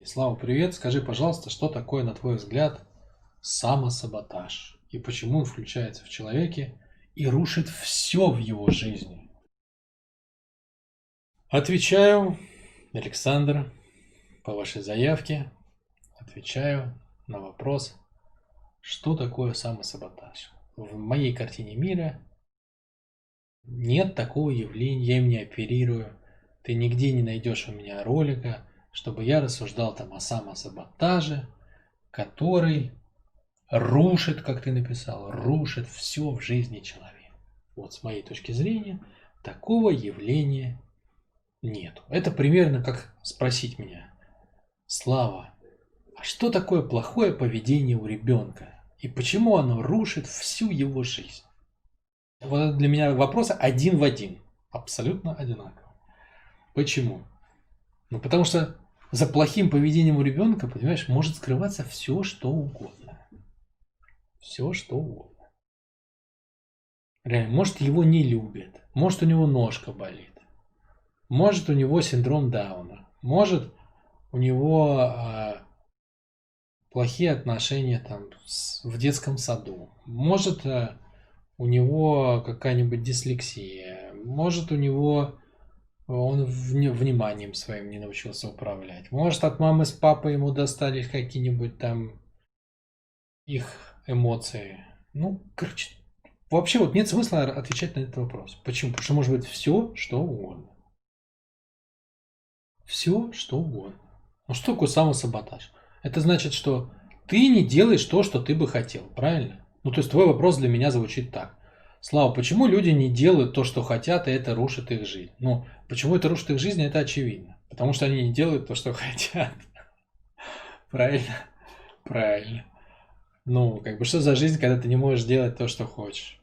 Слава, привет. Скажи, пожалуйста, что такое, на твой взгляд, самосаботаж? И почему он включается в человеке и рушит все в его жизни? Отвечаю, Александр, по вашей заявке. Отвечаю на вопрос, что такое самосаботаж. В моей картине мира нет такого явления, я им не оперирую. Ты нигде не найдешь у меня ролика, чтобы я рассуждал там о самосаботаже, который рушит, как ты написал, рушит все в жизни человека. Вот с моей точки зрения, такого явления нету. Это примерно как спросить меня: Слава, а что такое плохое поведение у ребенка? И почему оно рушит всю его жизнь? Вот это для меня вопрос один в один. Абсолютно одинаковый. Почему? Ну, потому что за плохим поведением у ребенка, понимаешь, может скрываться все, что угодно. Все, что угодно. Реально, может, его не любят, может, у него ножка болит, может, у него синдром Дауна, может, у него плохие отношения там в детском саду, может, у него какая-нибудь дислексия, может, у него он вниманием своим не научился управлять, может, от мамы с папой ему достались какие-нибудь там их эмоции. Ну, короче, вообще вот нет смысла отвечать на этот вопрос. Почему? Потому что может быть все, что угодно. Все, что угодно. Ну что такое самосаботаж? Это значит, что ты не делаешь то, что ты бы хотел, правильно? Ну то есть твой вопрос для меня звучит так. Слава, почему люди не делают то, что хотят, и это рушит их жизнь? Ну, почему это рушит их жизнь, это очевидно. Потому что они не делают то, что хотят. Правильно? Правильно. Ну, как бы что за жизнь, когда ты не можешь делать то, что хочешь?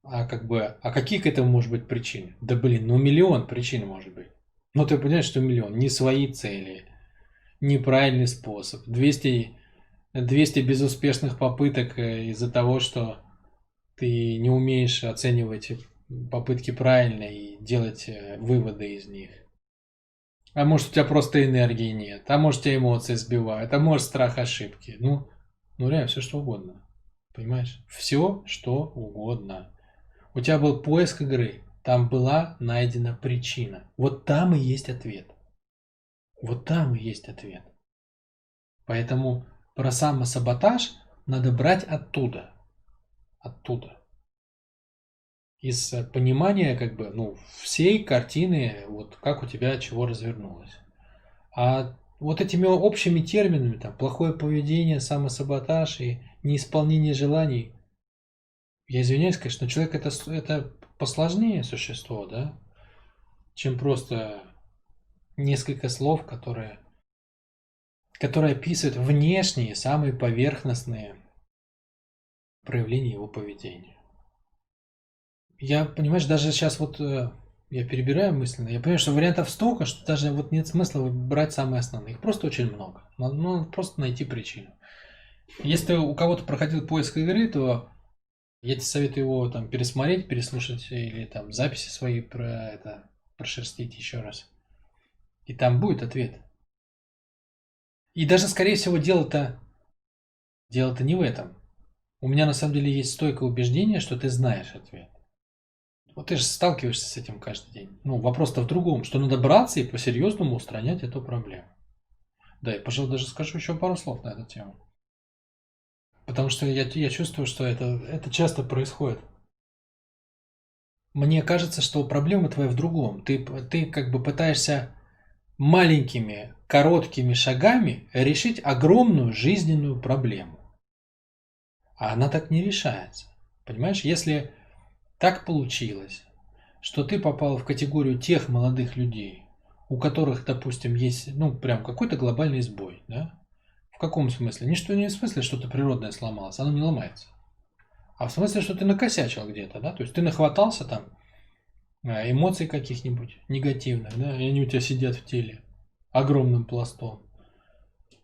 А какие к этому может быть причины? Да блин, ну миллион причин может быть. Ну ты понимаешь, что миллион. Не свои цели, неправильный способ. 200 безуспешных попыток из-за того, что ты не умеешь оценивать попытки правильно и делать выводы из них. А может у тебя просто энергии нет, а может тебя эмоции сбивают, а может страх ошибки. Ну реально все что угодно. Понимаешь? Все что угодно. У тебя был поиск игры, там была найдена причина. Вот там и есть ответ. Вот там и есть ответ. Поэтому про самосаботаж надо брать оттуда. Оттуда. Из понимания как бы, ну, всей картины, вот как у тебя чего развернулось. А вот этими общими терминами, там, плохое поведение, самосаботаж и неисполнение желаний, я извиняюсь, конечно, но человек это посложнее существо, да, чем просто несколько слов, которые описывают внешние, самые поверхностные проявления его поведения. Я, понимаешь, даже сейчас вот я перебираю мысленно, я понимаю, что вариантов столько, что даже вот нет смысла брать самые основные. Их просто очень много. Надо просто найти причину. Если у кого-то проходил поиск игры, то я тебе советую его там пересмотреть, переслушать или там записи свои про это прошерстить еще раз. И там будет ответ. И даже, скорее всего, дело-то не в этом. У меня на самом деле есть стойкое убеждение, что ты знаешь ответ. Вот ты же сталкиваешься с этим каждый день. Ну, вопрос-то в другом, что надо браться и по-серьезному устранять эту проблему. Да, и, пожалуй, даже скажу еще пару слов на эту тему. Потому что я чувствую, что это часто происходит. Мне кажется, что проблема твоя в другом. Ты как бы пытаешься маленькими, короткими шагами решить огромную жизненную проблему. А она так не решается. Понимаешь, если так получилось, что ты попал в категорию тех молодых людей, у которых, допустим, есть, ну, прям какой-то глобальный сбой, да? В каком смысле? Не в смысле, что-то природное сломалось, оно не ломается. А в смысле, что ты накосячил где-то, да? То есть ты нахватался там эмоций каких-нибудь негативных, да? И они у тебя сидят в теле огромным пластом.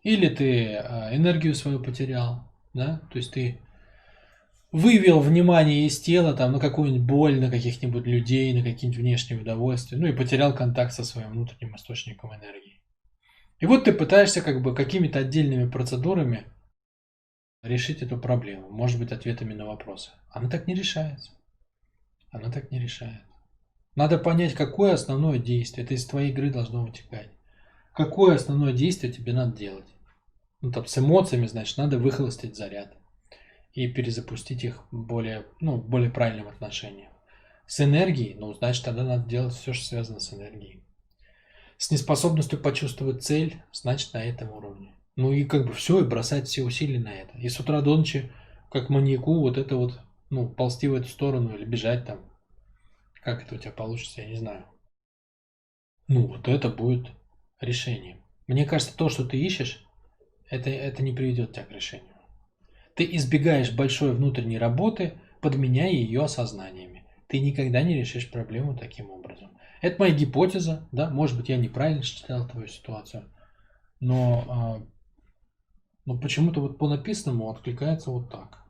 Или ты энергию свою потерял, да? То есть ты вывел внимание из тела там, на какую-нибудь боль, на каких-нибудь людей, на какие-нибудь внешние удовольствия, ну и потерял контакт со своим внутренним источником энергии. И вот ты пытаешься как бы какими-то отдельными процедурами решить эту проблему, может быть, ответами на вопросы. Она так не решается. Она так не решает. Надо понять, какое основное действие. Это из твоей игры должно вытекать. Какое основное действие тебе надо делать? Ну, там, с эмоциями, значит, надо выхолостить заряд и перезапустить их в более правильном отношении. С энергией, ну, значит, тогда надо делать все, что связано с энергией. С неспособностью почувствовать цель, значит, на этом уровне. Ну и как бы все, и бросать все усилия на это. И с утра до ночи, как маньяку, вот это вот, ну, ползти в эту сторону или бежать там. Как это у тебя получится, я не знаю. Ну, вот это будет решением. Мне кажется, то, что ты ищешь, это не приведет тебя к решению. Ты избегаешь большой внутренней работы, подменяя ее осознаниями. Ты никогда не решишь проблему таким образом. Это моя гипотеза, да, может быть, я неправильно считал твою ситуацию, но почему-то вот по написанному откликается вот так.